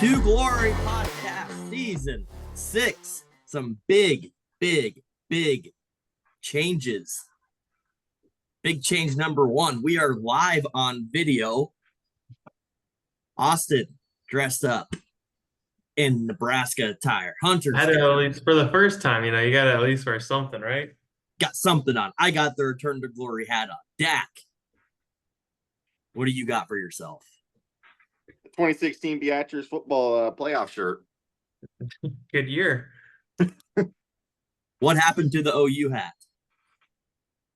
to Glory Podcast Season 6. Some big changes. Big change number one. We are live on video. Austin dressed up in Nebraska attire. Hunter I don't know, at least for the first time, you got to at least wear something, right? got something on. I got the Return to Glory hat on. Dak, what do you got for yourself? 2016 Beatrice football playoff shirt. Good year. What happened to the OU hat?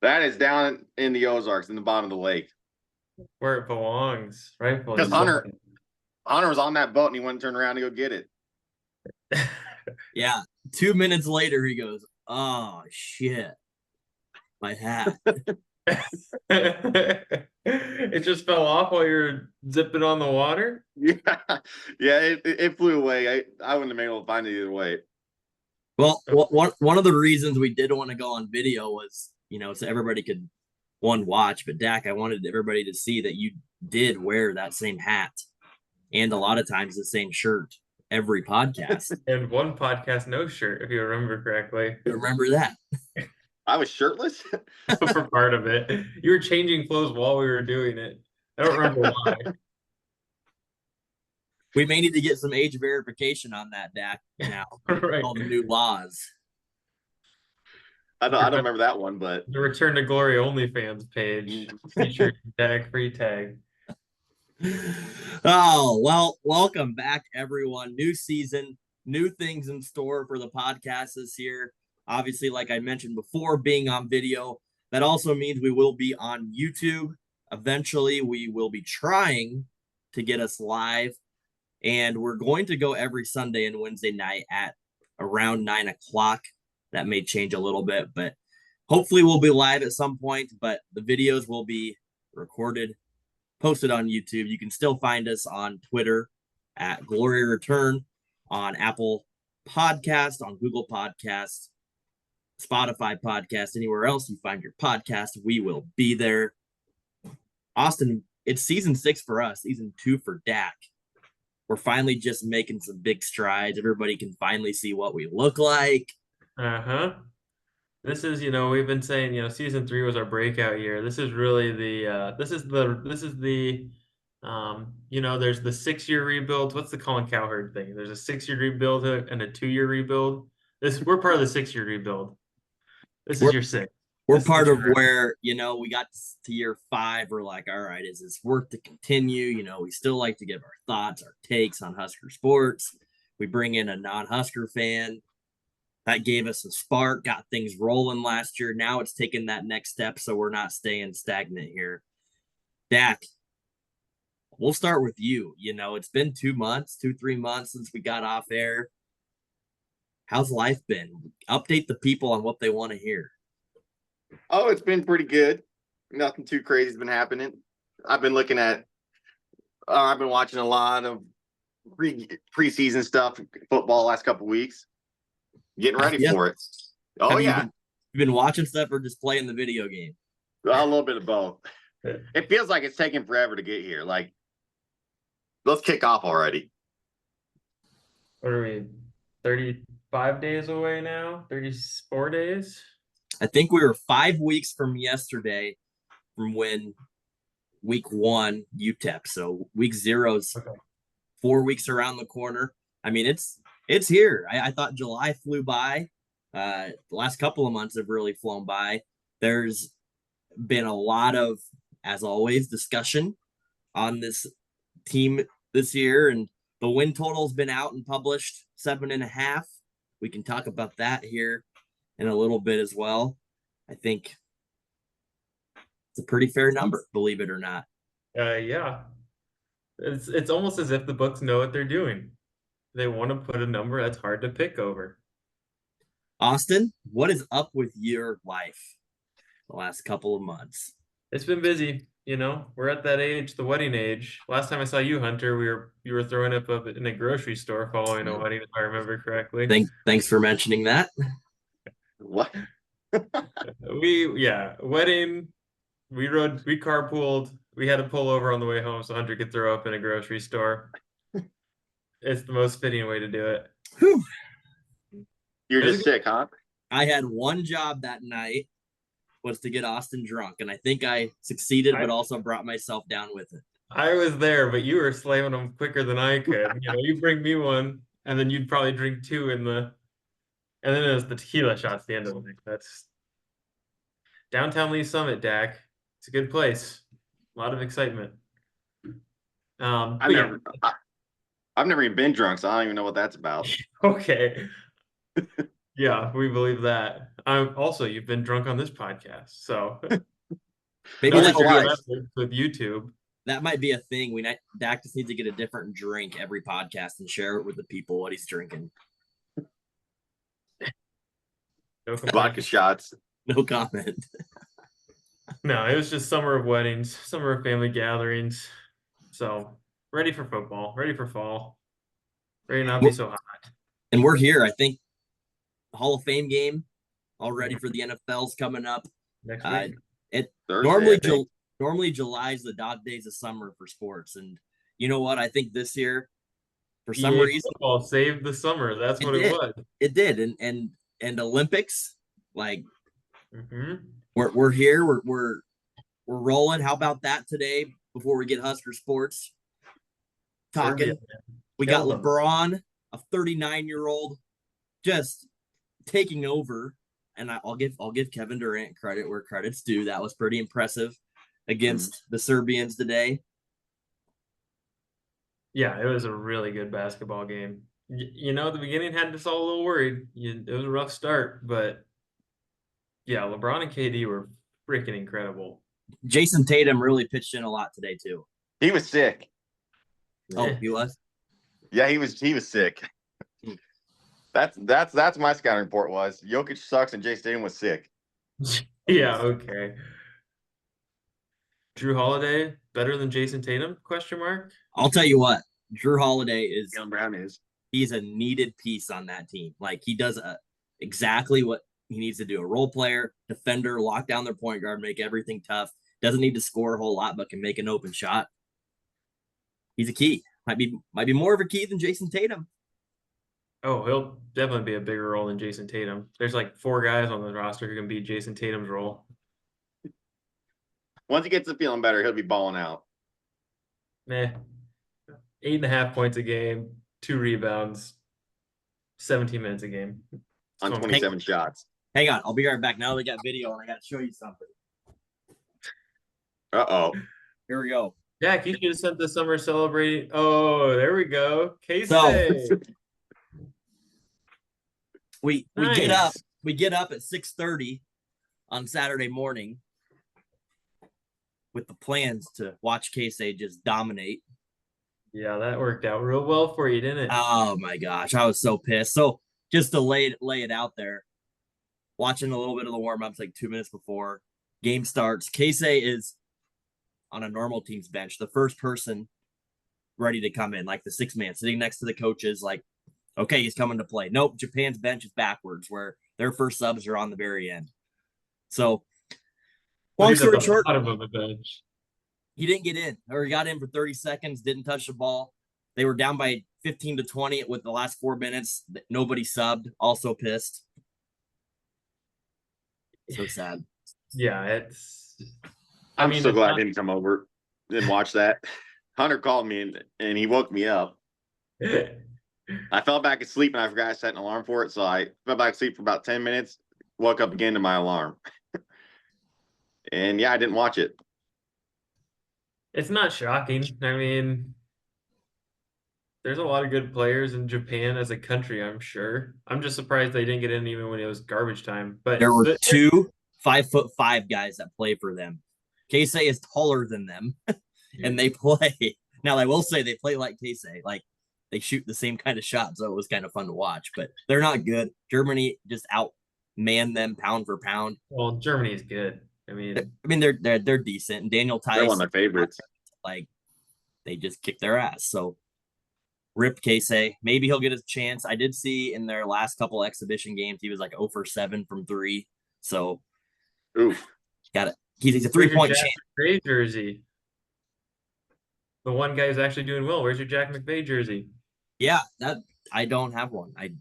That is down in the Ozarks in the bottom of the lake. Where it belongs, right? Because Hunter was on that boat and he wouldn't turn around to go get it. Yeah. 2 minutes later, he goes, "Oh, shit. My hat." It just fell off while you're zipping on the water. Yeah, it flew away. I wouldn't have been able to find it either way. Well, one of the reasons we did want to go on video was, so everybody could watch. But Dak, I wanted everybody to see that you did wear that same hat and a lot of times the same shirt every podcast. And one podcast, no shirt, if you remember correctly. You remember that? I was shirtless for part of it. You were changing clothes while we were doing it. I don't remember why. We may need to get some age verification on that, Dak. Now, right. All the new laws. I don't remember that one, but the Return to Glory OnlyFans page featured Dak free tag. Oh, well, welcome back, everyone. New season, new things in store for the podcast this year. Obviously, like I mentioned before, being on video, that also means we will be on YouTube. Eventually, we will be trying to get us live, and we're going to go every Sunday and Wednesday night at around 9 o'clock. That may change a little bit, but hopefully we'll be live at some point, but the videos will be recorded, posted on YouTube. You can still find us on Twitter at Glory Return, on Apple Podcast, on Google Podcasts, Spotify Podcast, anywhere else you find your podcast, we will be there. Austin, it's season 6 for us, season 2 for Dak. We're finally just making some big strides. Everybody can finally see what we look like. This is, we've been saying, season 3 was our breakout year. This is really there's the 6-year rebuild. What's the Colin Cowherd thing? There's a 6-year rebuild and a 2-year rebuld. We're part of the 6-year rebuild. This is year 6. We're part of where, we got to year 5. We're like, all right, is this worth to continue? We still like to give our thoughts, our takes on Husker sports. We bring in a non-Husker fan. That gave us a spark, got things rolling last year. Now it's taken that next step, so we're not staying stagnant here. Dak, we'll start with you. It's been 3 months since we got off air. How's life been? Update the people on what they want to hear. Oh, it's been pretty good. Nothing too crazy has been happening. I've been watching a lot of preseason stuff, football last couple weeks. Getting ready for it. Oh, yeah. You've been watching stuff or just playing the video game? A little bit of both. It feels like it's taking forever to get here. Like, let's kick off already. What are we, 35 days away now? 34 days? I think we were 5 weeks from yesterday from when week 1 UTEP. So week 0's 4 weeks around the corner. I mean, it's here. I thought July flew by. The last couple of months have really flown by. There's been a lot of, as always, discussion on this team this year, and the win total's been out and published, 7.5. We can talk about that here in a little bit as well. I think it's a pretty fair number, believe it or not. Yeah. It's almost as if the books know what they're doing. They want to put a number that's hard to pick over. Austin, what is up with your life the last couple of months? It's been busy. We're at that age, the wedding age. Last time I saw you, Hunter, you were throwing up in a grocery store following a wedding, if I remember correctly. Thanks for mentioning that. What? Wedding. We carpooled. We had to pull over on the way home so Hunter could throw up in a grocery store. It's the most fitting way to do it. Whew. You're It was just sick, huh? I had one job that night was to get Austin drunk, and I think I succeeded, but also brought myself down with it. I was there, but you were slamming them quicker than I could. You bring me one, and then you'd probably drink two and then it was the tequila shots at the end of the night. That's downtown Lee Summit, Dak. It's a good place. A lot of excitement. I've never even been drunk, so I don't even know what that's about. Okay. Yeah, we believe that. Also, you've been drunk on this podcast, so Maybe That's like why. with YouTube. that might be a thing. Dak just needs to get a different drink every podcast and share it with the people what he's drinking. No complaints. Vodka shots. No comment. No, it was just summer of weddings, summer of family gatherings. So ready for football, ready for fall, ready to not be so hot. And we're here. I think Hall of Fame game all ready for the NFL's coming up. Next week. Thursday, Normally July is the dog days of summer for sports, and you know what? I think this year, for some EA reason, football saved the summer. That's It what did. it was. it did. And Olympics, like hmm we're here. We're rolling. How about that today? Before we get Husker sports talking, Serbia, we got Killed them. LeBron, a 39-year-old, just taking over. And I'll give Kevin Durant credit where credit's due. That was pretty impressive against the Serbians today. Yeah, it was a really good basketball game. At the beginning had us all a little worried. It was a rough start, but yeah, LeBron and KD were freaking incredible. Jason Tatum really pitched in a lot today too. He was sick. Oh, he was? Yeah, he was sick. That's my scouting report was Jokic sucks and Jason Tatum was sick. Yeah, okay. Drew Holiday better than Jason Tatum? Question mark. I'll tell you what, Drew Holiday is Jalen Brown is. he's a needed piece on that team. Like he does exactly what he needs to do. A role player, defender, lock down their point guard, make everything tough. Doesn't need to score a whole lot, but can make an open shot. He's a key. Might be more of a key than Jason Tatum. Oh, he'll definitely be a bigger role than Jason Tatum. There's like 4 guys on the roster who can beat Jason Tatum's role. Once he gets to feeling better, he'll be balling out. 8.5 points a game, 2 rebounds, 17 minutes a game. On 27 shots. Hang on, I'll be right back. Now we got video and I got to show you something. Uh-oh. Here we go. Jack, you should have sent the summer celebrating. Oh, there we go. Casey. So- We get up. Nice. We get up at 6:30 on Saturday morning with the plans to watch K-State just dominate. Yeah, that worked out real well for you, didn't it? Oh my gosh, I was so pissed. So just to lay it out there, watching a little bit of the warm-ups like 2 minutes before game starts. K-State is on a normal team's bench, the first person ready to come in, like the 6th man sitting next to the coaches, like, okay, he's coming to play. Nope, Japan's bench is backwards, where their first subs are on the very end. So, long story short, Bottom of the bench. he didn't get in, or he got in for 30 seconds, didn't touch the ball. They were down by 15 to 20 with the last 4 minutes. Nobody subbed, also pissed. So sad. Yeah, it's. I'm so it's glad not- I didn't come over and watch that. Hunter called me and he woke me up. I fell back asleep and I forgot I set an alarm for it. So I fell back asleep for about 10 minutes, woke up again to my alarm. And yeah, I didn't watch it. It's not shocking. I mean, there's a lot of good players in Japan as a country, I'm sure. I'm just surprised they didn't get in even when it was garbage time. But There were 2 5'5" guys that play for them. K-State is taller than them, and they play. Now, I will say they play like K-State. Like, they shoot the same kind of shot, so it was kind of fun to watch. But they're not good. Germany just outmanned them pound for pound. Well, Germany is good. I mean, They're decent. And Daniel Tice, They're one of my favorites. like, they just kick their ass. So, rip K-State. Maybe he'll get his chance. I did see in their last couple exhibition games, he was like 0 for 7 from 3. So, Oof. got it. He's a where's your 3-point Jack chance. McVay jersey? The one guy who's actually doing well. Where's your Jack McVay jersey? Yeah, that I don't have one. It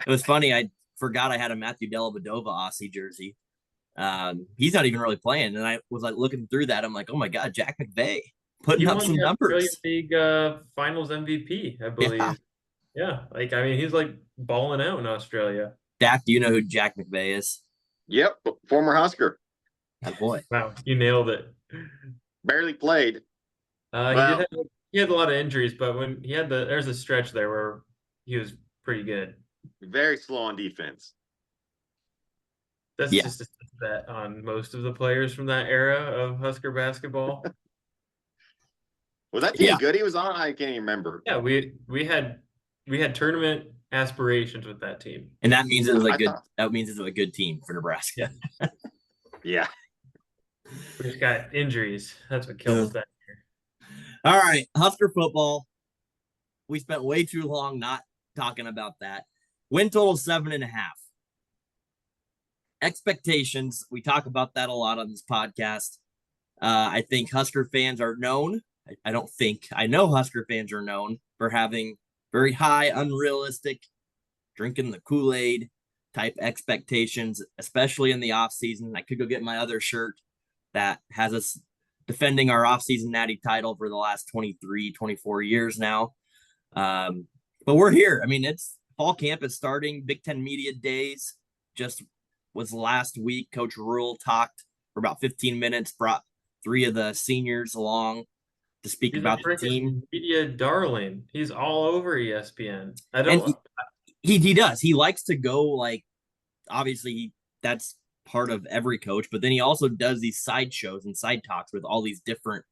was funny. I forgot I had a Matthew Dellavedova Aussie jersey. He's not even really playing, and I was like looking through that. I'm like, oh my god, Jack McVay He putting up won some the Australian numbers. League Finals MVP, I Yeah, believe. Yeah, like I mean, he's like balling out in Australia. Jack, do you know who Jack McVay is? Yep, former Husker. That boy. Wow, you nailed it. Barely played. He did Well, have he had a lot of injuries, but when he had there's a stretch there where he was pretty good. very slow on defense. That's Yeah, just a bet on most of the players from that era of Husker basketball. Was that team yeah, good he was on? I can't even remember. Yeah, we had tournament aspirations with that team. and that means it was a I good. thought, That means it's a good team for Nebraska. yeah. We just got injuries. That's what killed us that year. All right, Husker football. We spent way too long not talking about that. Win total 7.5. Expectations. We talk about that a lot on this podcast. I think Husker fans are known. I don't think I know Husker fans are known for having very high, unrealistic, drinking the Kool-Aid type expectations, especially in the offseason. I could go get my other shirt that has us defending our offseason natty title for the last 23, 24 years now. But we're here. I mean, it's fall camp is starting. Big Ten Media Days just was last week. Coach Rule talked for about 15 minutes, brought 3 of the seniors along to speak He's a about the freaking team. media darling. He's all over ESPN. I And don't. he does. He likes to go like obviously that's part of every coach, but then he also does these side shows and side talks with all these different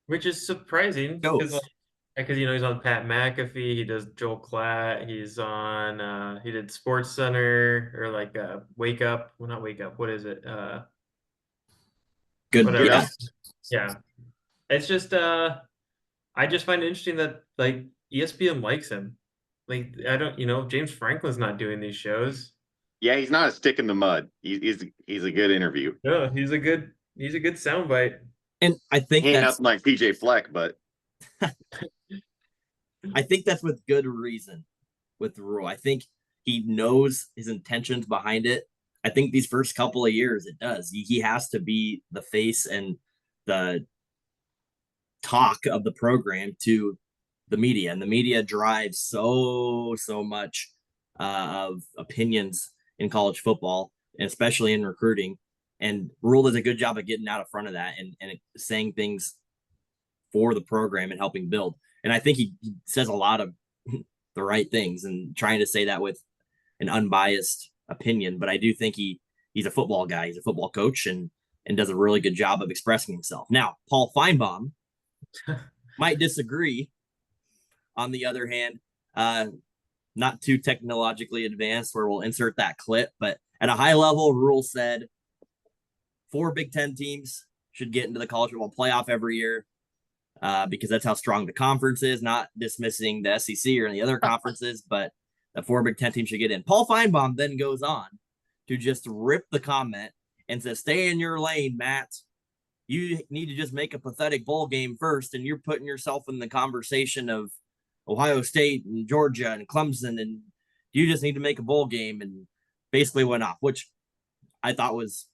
Which is surprising because shows. you know he's on Pat McAfee, he does Joel Klatt, he's on he did Sports Center or like Wake Up, well not Wake Up, what is it? Good. Good Whatever. Yeah. up. Yeah. It's just I just find it interesting that like ESPN likes him. Like I don't, you know, James Franklin's not doing these shows. Yeah, he's not a stick in the mud. He's a good interview. No, he's a good soundbite. And He ain't nothing like PJ Fleck, but I think that's with good reason with the Rule. I think he knows his intentions behind it. I think these first couple of years it does. He has to be the face and the talk of the program to the media, and the media drives so much of opinions in college football, and especially in recruiting. And Rule does a good job of getting out in front of that and saying things for the program and helping build. And I think he says a lot of the right things and trying to say that with an unbiased opinion. But I do think he's a football guy. He's a football coach and does a really good job of expressing himself. Now, Paul Feinbaum might disagree. On the other hand, not too technologically advanced where we'll insert that clip, but at a high level, Rule said 4 Big Ten teams should get into the college football playoff every year because that's how strong the conference is, not dismissing the SEC or any other conferences, but the 4 Big Ten teams should get in. Paul Feinbaum then goes on to just rip the comment and says, stay in your lane, Matt. You need to just make a pathetic bowl game first, and you're putting yourself in the conversation of Ohio State and Georgia and Clemson, and you just need to make a bowl game, and basically went off, which I thought was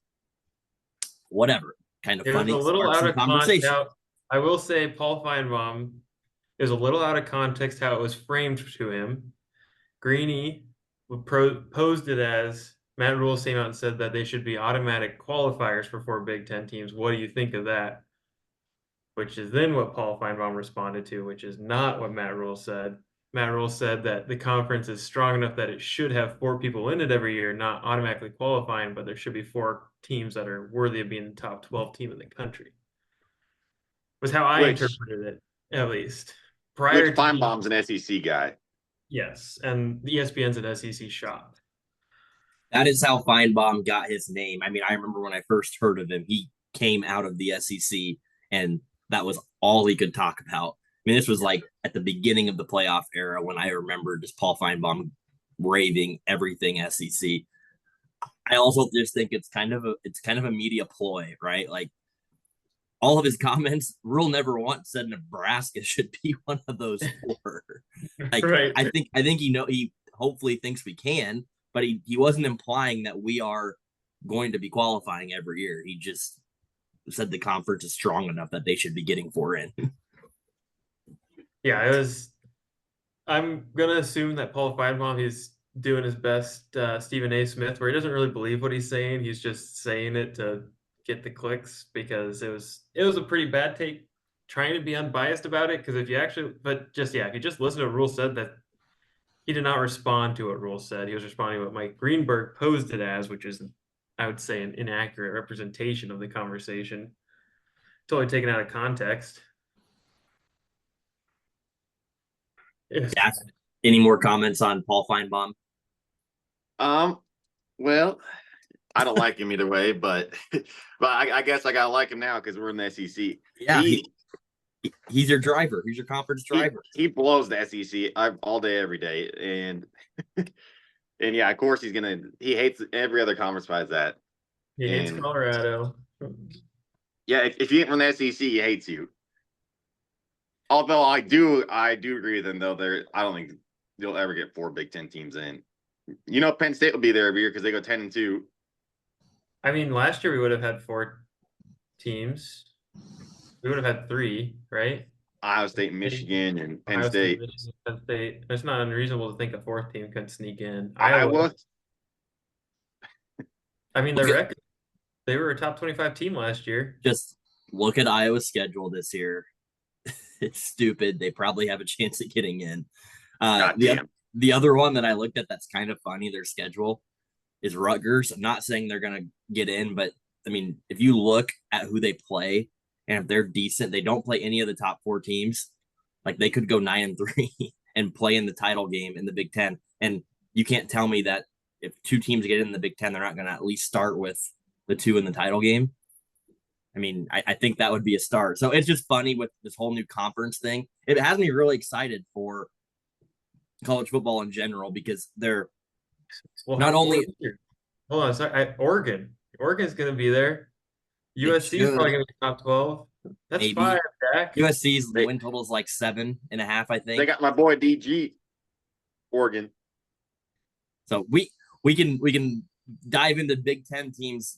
whatever, kind of It was funny. a little Sparked out some of conversation. context. I will say Paul Feinbaum is a little out of context how it was framed to him. Greeny posed it as Matt Rule came out and said that they should be automatic qualifiers for 4 Big Ten teams. What do you think of that? Which is then what Paul Feinbaum responded to, which is not what Matt Rule said. Matt Rule said that the conference is strong enough that it should have 4 people in it every year, not automatically qualifying, but there should be 4 teams that are worthy of being the top 12 team in the country. Was how I interpreted it, at least. Prior which to Feinbaum's an SEC guy. yes, and the ESPN's an SEC shop. That is how Feinbaum got his name. I mean, I remember when I first heard of him, he came out of the SEC, and that was all he could talk about. I mean, this was like at the beginning of the playoff era when I remember just Paul Feinbaum raving everything SEC. I also just think it's kind of a media ploy, right? Like all of his comments, Rule never once said Nebraska should be one of those four. Like, Right. I think he hopefully thinks we can, but he wasn't implying that we are going to be qualifying every year. He just said the conference is strong enough that they should be getting 4 in. Yeah, it was. I'm gonna assume that Paul Feinbaum, he's doing his best Stephen A. Smith, where he doesn't really believe what he's saying. He's just saying it to get the clicks, because it was a pretty bad take, trying to be unbiased about it. Because if you just listen to what Rule said, that he did not respond to what Rule said. He was responding to what Mike Greenberg posed it as, which is, I would say, an inaccurate representation of the conversation, totally taken out of context. Yes. Yeah. Any more comments on Paul Feinbaum? Well, I don't like him either way, but I guess I gotta like him now because we're in the SEC. Yeah, he's your driver. He's your conference driver. He blows the SEC all day, every day, and and yeah, of course he hates every other conference besides that. He hates Colorado. Yeah, if you get from the SEC, he hates you. Although I do agree with him though. I don't think you'll ever get 4 Big Ten teams in. Penn State will be there every year because they go 10-2. I mean, last year we would have had 4 teams. We would have had 3, right? Iowa State, Michigan, and Penn Ohio State. Michigan, Penn State. It's not unreasonable to think a 4th team could sneak in. Iowa. I mean, the record. They were a top 25 team last year. Just look at Iowa's schedule this year. It's stupid. They probably have a chance at getting in. The other one that I looked at that's kind of funny, their schedule, is Rutgers. I'm not saying they're going to get in, but I mean, if you look at who they play and if they're decent, they don't play any of the top 4 teams. Like, they could go 9-3 and play in the title game in the Big Ten. And you can't tell me that if 2 teams get in the Big Ten, they're not going to at least start with the 2 in the title game. I mean, I think that would be a start. So it's just funny with this whole new conference thing. It has me really excited for college football in general, because they're not only. Hold on, sorry. Oregon's going to be there. USC is probably going to be top 12. That's maybe. Fire, Jack. USC's win total is like 7.5, I think. They got my boy DG, Oregon. So we can dive into Big Ten teams.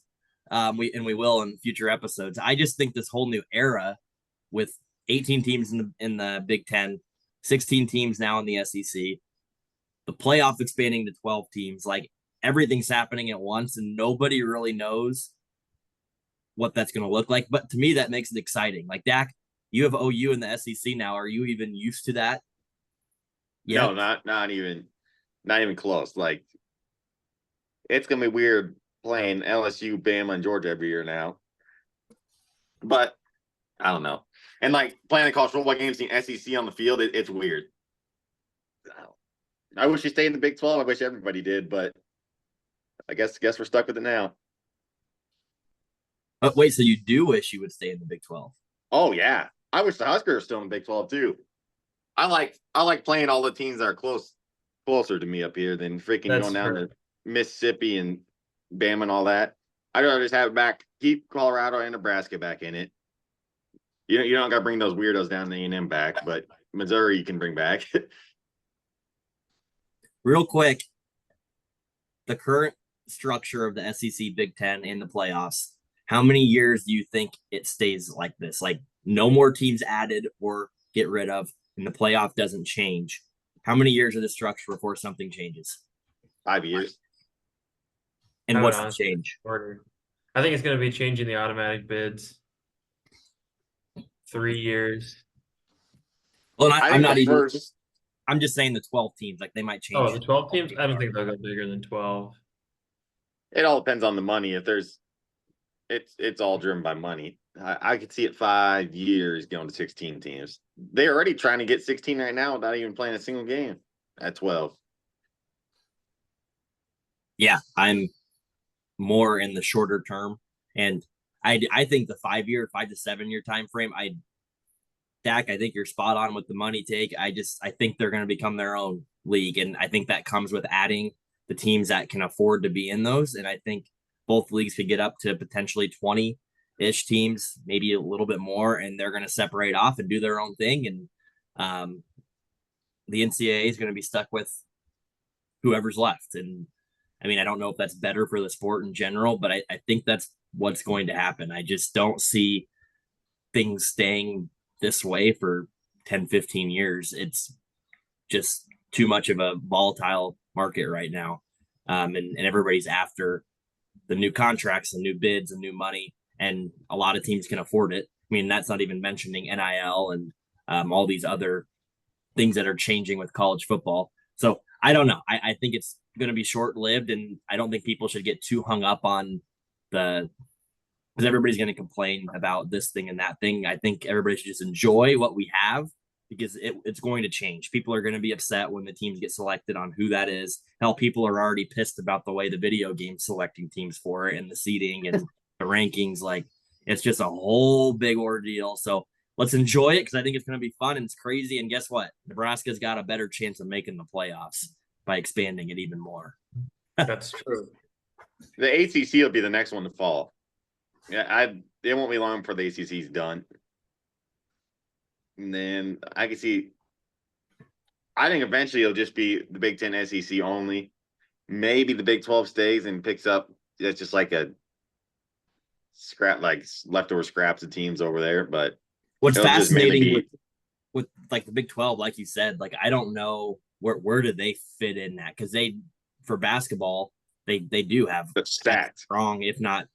We will in future episodes. I just think this whole new era with 18 teams in the Big Ten, 16 teams now in the SEC, the playoff expanding to 12 teams, like, everything's happening at once and nobody really knows what that's going to look like. But to me, that makes it exciting. Like, Dak, you have OU in the SEC now. Are you even used to that? Yeah. No, not even close. Like, it's going to be weird playing LSU, Bama, and Georgia every year now. But I don't know. And like playing the college football games in the SEC on the field, it's weird. I wish you stayed in the Big 12. I wish everybody did, but I guess we're stuck with it now. Wait, so you do wish you would stay in the Big 12? Oh yeah, I wish the Huskers were still in the Big 12 too. I like playing all the teams that are closer to me up here than freaking going down to Mississippi and Bama and all that. I'd rather just have it back, keep Colorado and Nebraska back in it. You don't got to bring those weirdos down to A&M back, but Missouri you can bring back. Real quick, the current structure of the SEC, Big Ten, and the playoffs, how many years do you think it stays like this? Like, no more teams added or get rid of, and the playoff doesn't change. How many years of the structure before something changes? 5 years. And what's the change? Order. I think it's going to be changing the automatic bids. 3 years. Well, I'm not even. First. I'm just saying the 12 teams, like, they might change. Oh, the 12 teams? I don't think they'll go bigger than 12. It all depends on the money. If there's, it's all driven by money. I could see it 5 years going to 16 teams. They're already trying to get 16 right now without even playing a single game at 12. Yeah, I'm more in the shorter term, and I think the 5 to 7 year time frame. Dak, I think you're spot on with the money take. I think they're going to become their own league, and I think that comes with adding the teams that can afford to be in those. And I think both leagues could get up to potentially 20 ish teams, maybe a little bit more, and they're going to separate off and do their own thing. And the NCAA is going to be stuck with whoever's left. And I mean, I don't know if that's better for the sport in general, but I think that's what's going to happen. I just don't see things staying this way for 10, 15 years. It's just too much of a volatile market right now. And everybody's after the new contracts and new bids and new money, and a lot of teams can afford it. I mean, that's not even mentioning NIL and all these other things that are changing with college football. So I don't know. I think it's going to be short lived, and I don't think people should get too hung up on because everybody's going to complain about this thing and that thing. I think everybody should just enjoy what we have because it's going to change. People are going to be upset when the teams get selected on who that is. Hell, people are already pissed about the way the video game selecting teams for it and the seeding and the rankings. Like, it's just a whole big ordeal. So let's enjoy it because I think it's going to be fun and it's crazy. And guess what? Nebraska's got a better chance of making the playoffs by expanding it even more. That's true. The ACC will be the next one to fall. Yeah, it won't be long before the ACC's done. And then I can see. I think eventually it'll just be the Big Ten, SEC only. Maybe the Big 12 stays and picks up. That's just like a scrap, like leftover scraps of teams over there. But what's fascinating with like the Big 12, like you said, like I don't know where do they fit in that, because they, for basketball, they do have stacked strong, if not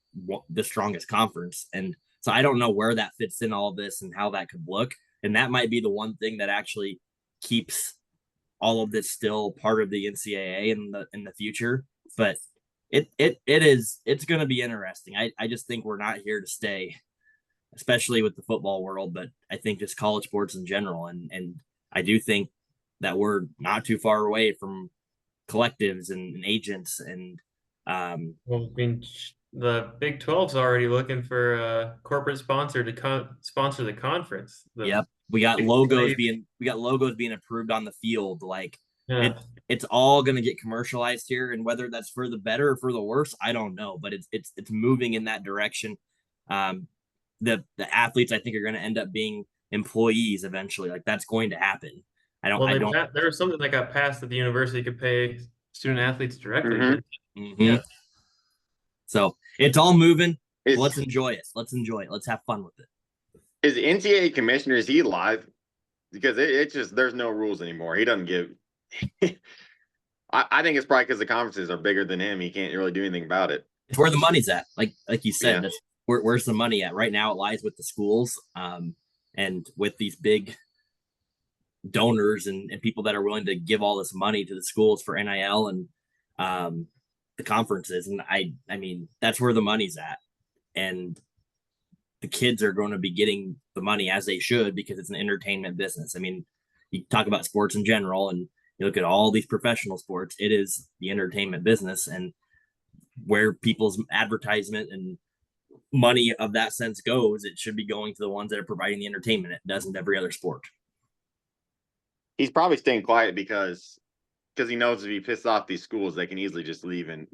the strongest conference, and so I don't know where that fits in all of this and how that could look, and that might be the one thing that actually keeps all of this still part of the NCAA in the future. But it's going to be interesting. I just think we're not here to stay, especially with the football world, but I think just college sports in general. And I do think that we're not too far away from collectives and agents. And well, I mean, the Big 12's already looking for a corporate sponsor to sponsor the conference. Yep, we got logos being approved on the field. Like it's all going to get commercialized here, and whether that's for the better or for the worse, I don't know. But it's moving in that direction. The athletes, I think, are going to end up being employees eventually. Like that's going to happen. There was something that got passed that the university could pay student athletes directly. Mm-hmm. Yeah. So it's all moving. Let's enjoy it. Let's enjoy it. Let's have fun with it. Is the NCAA commissioner, is he live? Because it's just, there's no rules anymore. He doesn't give. I think it's probably because the conferences are bigger than him. He can't really do anything about it. It's where the money's at. Like you said, that's where's the money at right now? It lies with the schools, and with these big donors and people that are willing to give all this money to the schools for NIL and the conferences. And I mean, that's where the money's at. And the kids are going to be getting the money as they should, because it's an entertainment business. I mean, you talk about sports in general and you look at all these professional sports, it is the entertainment business, and where people's advertisement and money of that sense goes, it should be going to the ones that are providing the entertainment. It doesn't every other sport. He's probably staying quiet because he knows if he pisses off these schools, they can easily just leave and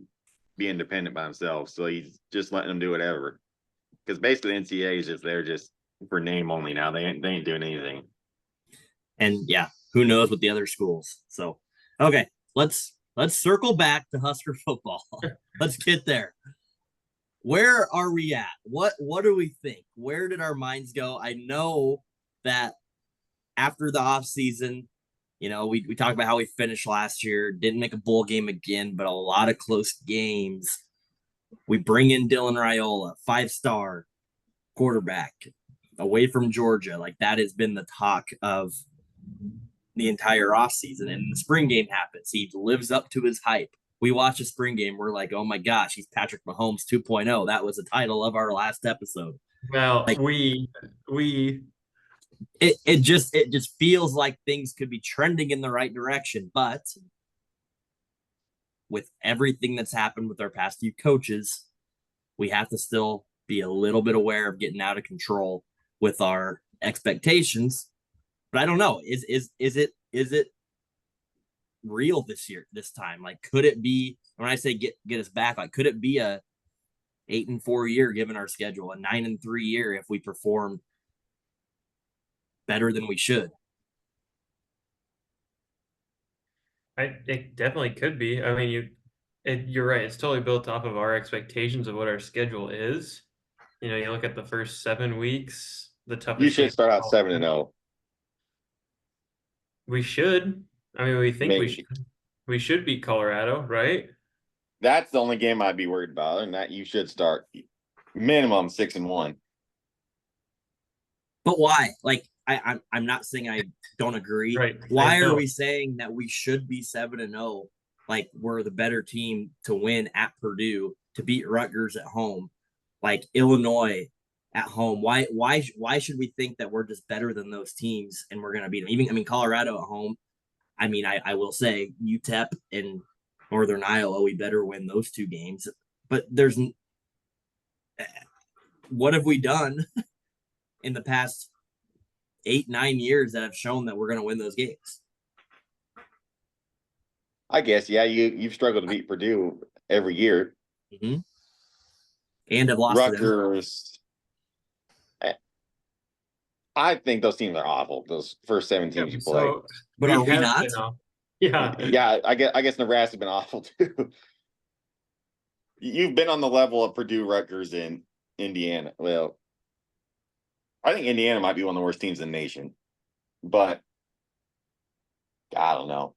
be independent by themselves. So he's just letting them do whatever. Because basically the NCAA is just there just for name only now. They ain't doing anything. And yeah, who knows with the other schools. So okay, let's circle back to Husker football. Let's get there. Where are we at? What do we think? Where did our minds go? I know that after the off season, you know, we talked about how we finished last year, didn't make a bowl game again, but a lot of close games. We bring in Dylan Raiola, 5-star quarterback away from Georgia. Like that has been the talk of the entire offseason. And the spring game happens. He lives up to his hype. We watch a spring game. We're like, oh my gosh, he's Patrick Mahomes 2.0. That was the title of our last episode. Well, like, it just feels like things could be trending in the right direction. But with everything that's happened with our past few coaches, we have to still be a little bit aware of getting out of control with our expectations. But I don't know. Is it real this time? Like, could it be, when I say get us back, like, could it be a 8-4 year given our schedule, a 9-3 year if we perform better than we should. It definitely could be. I mean, you're right. It's totally built off of our expectations of what our schedule is. You know, you look at the first 7 weeks, the toughest. You should game start of out all 7-0. We should. I mean, we think we Maybe. should. We should beat Colorado, right? That's the only game I'd be worried about. Other than that, you should start minimum 6-1. But why? Like, I'm not saying I don't agree. Right. Why are we saying that we should be 7-0? Like, we're the better team to win at Purdue, to beat Rutgers at home, like Illinois at home. Why should we think that we're just better than those teams and we're gonna beat them? Even, I mean, Colorado at home. I mean, I will say UTEP and Northern Iowa, we better win those 2 games. But what have we done in the past 8-9 years that have shown that we're going to win those games? I guess, yeah, you've struggled to beat Purdue every year. Mm-hmm. And have lost Rutgers. I think those teams are awful. Those first 7 teams you play. But are we have not? been off. Yeah. Yeah, I guess Nebraska's been awful too. You've been on the level of Purdue, Rutgers, and Indiana. Well, I think Indiana might be one of the worst teams in the nation, but I don't know.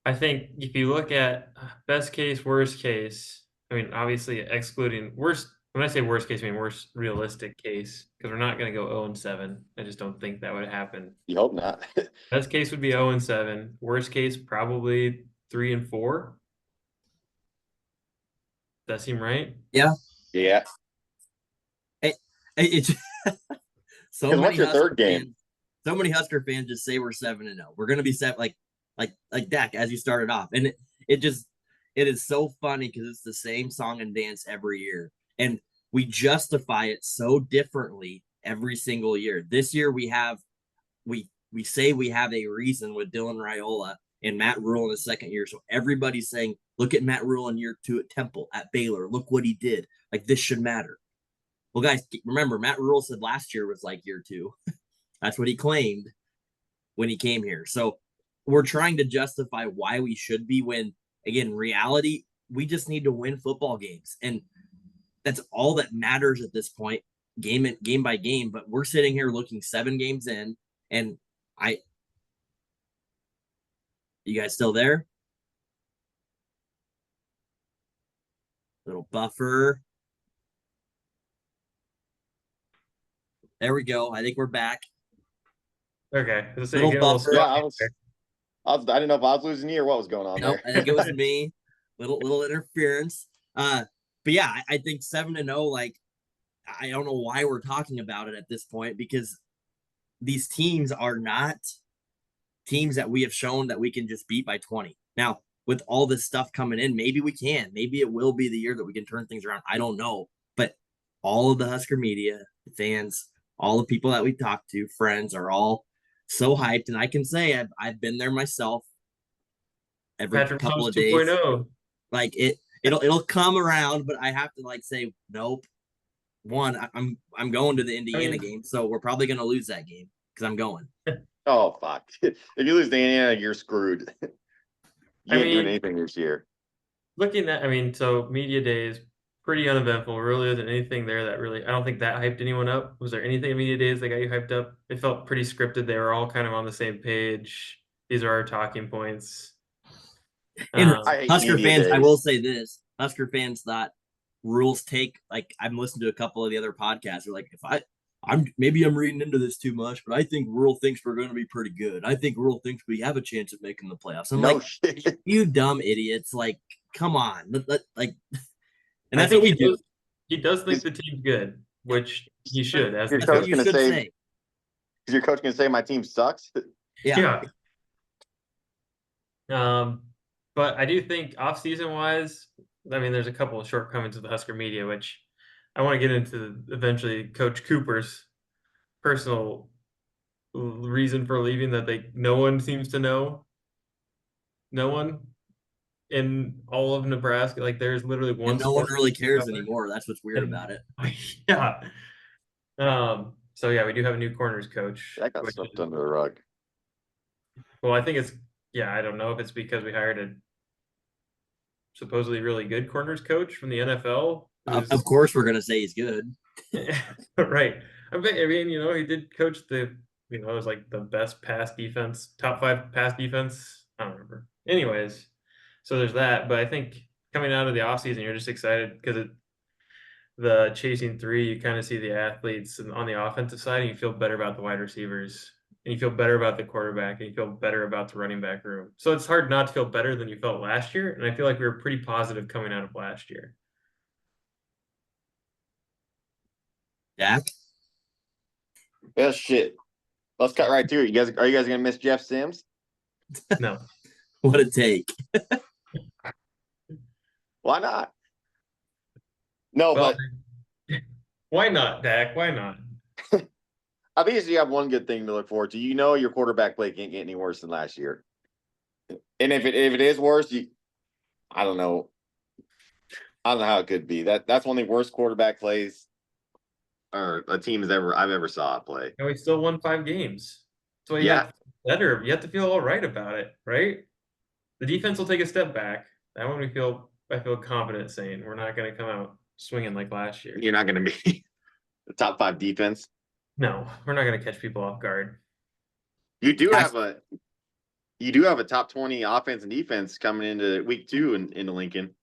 I think if you look at best case, worst case, I mean, obviously excluding worst. When I say worst case, I mean worst realistic case, because we're not going to go 0-7. I just don't think that would happen. You hope not. Best case would be 0-7. Worst case, probably 3-4. Does that seem right? Yeah. Yeah. It's so many what's your Husker third game? Fans, so many Husker fans just say we're 7-0. We're going to be set like Dak as you started off, and it is so funny because it's the same song and dance every year, and we justify it so differently every single year. This year we say we have a reason with Dylan Raiola and Matt Rhule in his second year. So everybody's saying, look at Matt Rhule in year 2 at Temple, at Baylor. Look what he did. Like, this should matter. Well, guys, remember, Matt Rhule said last year was like year 2. That's what he claimed when he came here. So we're trying to justify why we should be when, again, reality, we just need to win football games. And that's all that matters at this point, game by game. But we're sitting here looking 7 games in, and you guys still there? Little buffer. There we go. I think we're back. Okay. Little buffer. Yeah, I didn't know if I was losing you or what was going on Nope, there. I think it was me. Little interference. But yeah, I think 7-0. Like, I don't know why we're talking about it at this point, because these teams are not teams that we have shown that we can just beat by 20. Now, with all this stuff coming in, maybe we can. Maybe it will be the year that we can turn things around. I don't know. But all of the Husker media, the fans, all the people that we talk to, friends, are all so hyped. And I can say I've been there myself every Patrick couple Mahomes of days. 2.0. Like, it'll come around, but I have to like say nope. One, I'm going to the Indiana game, so we're probably going to lose that game because I'm going. Oh, fuck. If you lose to Indiana, you're screwed. You ain't doing anything this year. Looking at, so media days, pretty uneventful. Really isn't anything there that really, I don't think that hyped anyone up. Was there anything in media days that got you hyped up? It felt pretty scripted. They were all kind of on the same page. These are our talking points. And Husker fans, days. I will say this: Husker fans thought Rhule's take. Like, I've listened to a couple of the other podcasts. They're like, I'm reading into this too much, but I think Rhule thinks we're going to be pretty good. I think Rhule thinks we have a chance at making the playoffs. I'm like, shit. You dumb idiots! Like, come on, like, and that's what we do. He does think the team's good, which he should. Your coach going to say? Is your coach going to say my team sucks? Yeah. But I do think off-season wise, there's a couple of shortcomings of the Husker media, which I want to get into eventually. Coach Cooper's personal reason for leaving, that no one seems to know. No one. in all of Nebraska. Like there's literally one And no one sport really cares covered. anymore. That's what's weird And- about it. Yeah. So yeah, we do have a new corners coach. That got which swept is- under the rug. Well, I think it's yeah, I don't know if it's because we hired a supposedly really good corners coach from the NFL. Of course, we're gonna say he's good. Right. I mean, he did coach it was like the best pass defense, top 5 pass defense. I don't remember. Anyways, so there's that. But I think coming out of the offseason, you're just excited because the chasing three, you kind of see the athletes on the offensive side, and you feel better about the wide receivers, and you feel better about the quarterback, and you feel better about the running back room. So it's hard not to feel better than you felt last year. And I feel like we were pretty positive coming out of last year. Dak, Yeah, shit. Let's cut right to it. Are you guys gonna miss Jeff Sims? No. what a take. Why not? No, Well, but why not, Dak? Why not? at least you have one good thing to look forward to. You know your quarterback play can't get any worse than last year. And if it is worse, I don't know. I don't know how it could be. That's one of the worst quarterback plays or a team I've ever saw it play. And we still won 5 games. So you Yeah. have to feel better. You have to feel all right about it, right? The defense will take a step back. That one I feel confident saying we're not going to come out swinging like last year. You're not gonna be the top 5 defense. No, we're not going to catch people off guard. You do have a top 20 offense and defense coming into week 2 into Lincoln.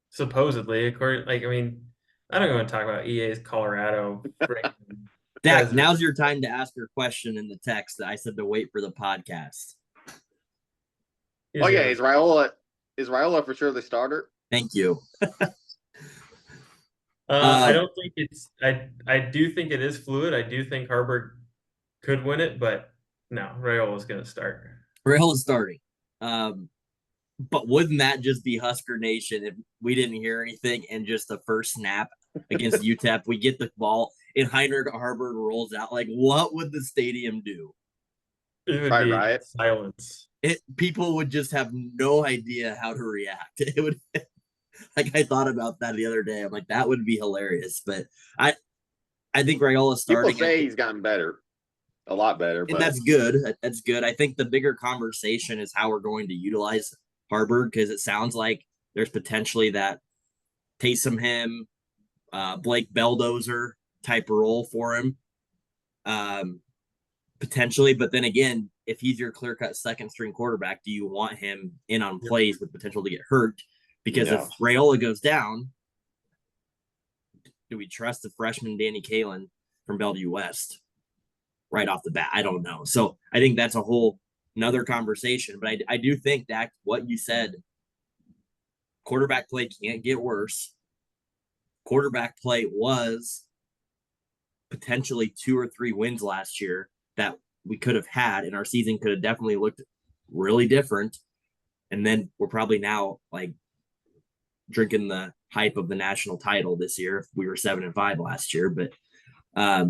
Supposedly, according I don't want to talk about EA's Colorado. Dak, now's your time to ask your question in the text that I said to wait for the podcast. Oh yeah, is Raiola for sure the starter? Thank you. I don't think it's. I do think it is fluid. I do think Harburg could win it, but no, Raiola's going to start. Rail is starting. But wouldn't that just be Husker Nation if we didn't hear anything and just the first snap against UTEP, we get the ball and Heinrich Harburg rolls out? Like, what would the stadium do? It would Right, be riot. silence. People would just have no idea how to react. It would like I thought about that the other day. I'm like, that would be hilarious. But I think Raiola's starting. People say he's gotten better. A lot better. And But that's good. That's good. I think the bigger conversation is how we're going to utilize Harburg, because it sounds like there's potentially that Taysom him, Blake Belldozer type role for him. Potentially, but then again, if he's your clear-cut second string quarterback, do you want him in on plays with potential to get hurt? Because if Raiola goes down, do we trust the freshman Danny Kalen from Bellevue West right off the bat? I don't know. So I think that's a whole another conversation. But I do think that what you said, quarterback play can't get worse. Quarterback play was potentially 2 or 3 wins last year that we could have had, and our season could have definitely looked really different. And then we're probably now like drinking the hype of the national title this year. We were 7-5 last year, but I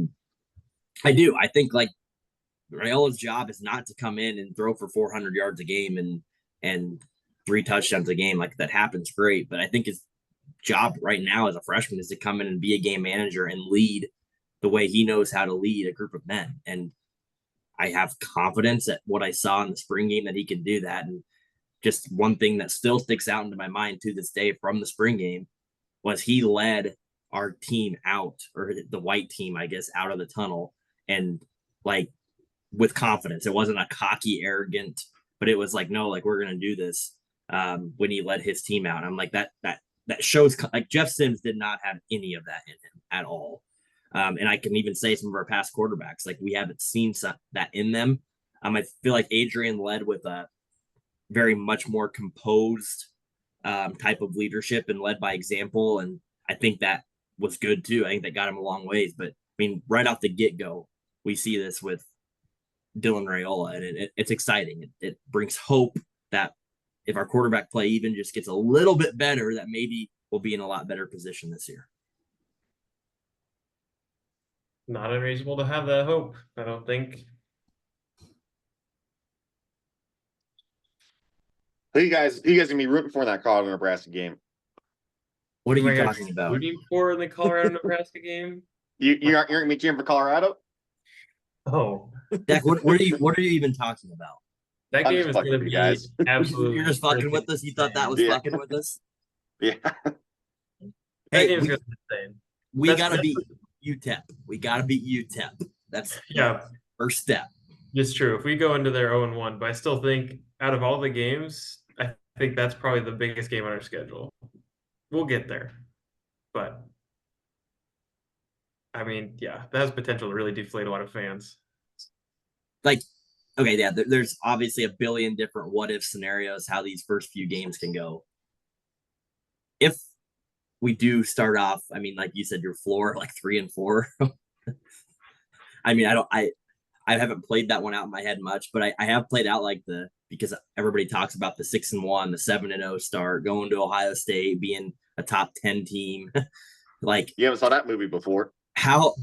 think like Raiola's job is not to come in and throw for 400 yards a game and 3 touchdowns a game. Like that happens great, but I think his job right now as a freshman is to come in and be a game manager and lead the way he knows how to lead a group of men. And I have confidence that what I saw in the spring game that he can do that. And just one thing that still sticks out into my mind to this day from the spring game was he led our team out, or the white team, I guess, out of the tunnel, and like with confidence. It wasn't a cocky, arrogant, but it was like, no, like we're gonna do this. When he led his team out, and I'm like that shows like Jeff Sims did not have any of that in him at all. And I can even say some of our past quarterbacks, like we haven't seen that in them. I feel like Adrian led with a very much more composed type of leadership and led by example. And I think that was good too. I think that got him a long ways. But I mean, right off the get-go, we see this with Dylan Raiola, and it's exciting. It brings hope that if our quarterback play even just gets a little bit better, that maybe we'll be in a lot better position this year. Not unreasonable to have that hope, I don't think. Who you guys gonna be rooting for in that Colorado Nebraska game? What are Who am you I gonna talking be about? Rooting for in the Colorado Nebraska game? You're not gonna be cheering for Colorado? Oh, Dak, what are you even talking about? that I'm game just is fucking going to with you be guys. absolutely. You're just fucking freaking with us. You thought that was Yeah. fucking with us? Yeah. That Hey, game's we, going to be insane. we That's- gotta beat UTEP. We gotta beat UTEP. That's Yeah, first step. it's true. If we go into their 0-1, but I still think out of all the games, I think that's probably the biggest game on our schedule. We'll get there, but I mean, yeah, that has potential to really deflate a lot of fans. Like, okay, yeah, there's obviously a billion different what if scenarios how these first few games can go. If we do start off, I mean, like you said, your floor like 3-4. I mean, I haven't played that one out in my head much, but I have played out like because everybody talks about the 6-1, the 7-0 start, going to Ohio State, being a top 10 team. Like, You haven't saw that movie before. how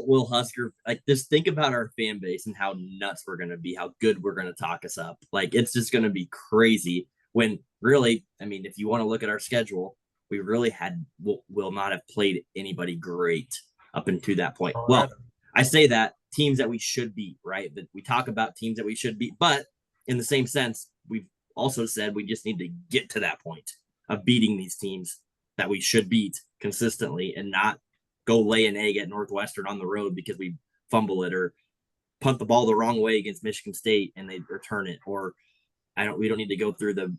will Husker, like, just think about our fan base and how nuts we're gonna be, how good we're gonna talk us up. Like, it's just gonna be crazy when really, I mean, if you want to look at our schedule, we really will not have played anybody great up until that point. Well, I say that teams that we should beat, right? That we talk about teams that we should beat, but in the same sense, we've also said we just need to get to that point of beating these teams that we should beat consistently and not go lay an egg at Northwestern on the road because we fumble it or punt the ball the wrong way against Michigan State and they return it. Or we don't need to go through the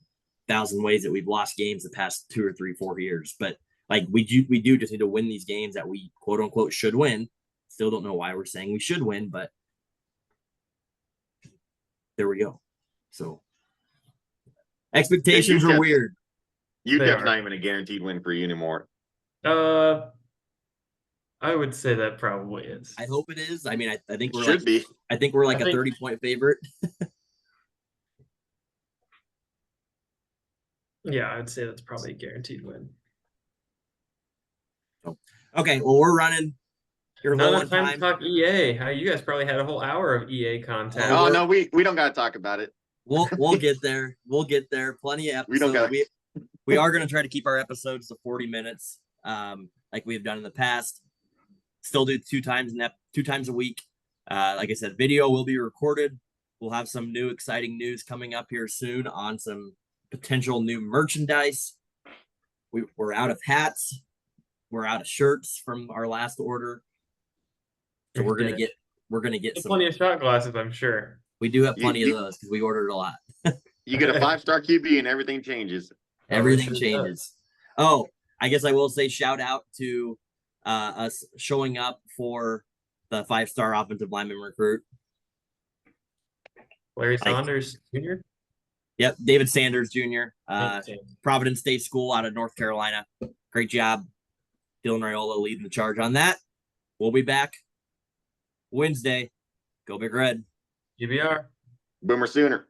1,000 ways that we've lost games the past 2 or 3, 4 years. But like we do just need to win these games that we quote unquote should win. Still don't know why we're saying we should win, but there we go. So expectations are weird. UTEP's not even a guaranteed win for you anymore. I would say that probably is. I hope it is. I mean, I think we're Should be. I think we're like a 30-point favorite. Yeah, I'd say that's probably a guaranteed win. Okay, well, we're running. You're Not low enough on time to time. talk EA. You guys probably had a whole hour of EA content. Oh no, we don't gotta talk about it. We'll get there. We'll get there. Plenty of episodes. We don't gotta. We are going to try to keep our episodes to 40 minutes, like we've done in the past. Still do 2 times a week. Like I said, video will be recorded. We'll have some new exciting news coming up here soon on some potential new merchandise. We're out of hats. We're out of shirts from our last order. So we're gonna get some. Plenty of shot glasses, I'm sure. We do have plenty of those because we ordered a lot. You get a 5-star QB and everything changes. Everything changes. Oh, I guess I will say shout out to us showing up for the 5-star offensive lineman recruit. Larry Saunders Jr. Yep, David Sanders Jr. Providence State School out of North Carolina. Great job. Dylan Raiola leading the charge on that. We'll be back Wednesday. Go Big Red. UBR. Boomer Sooner.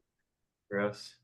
Gross.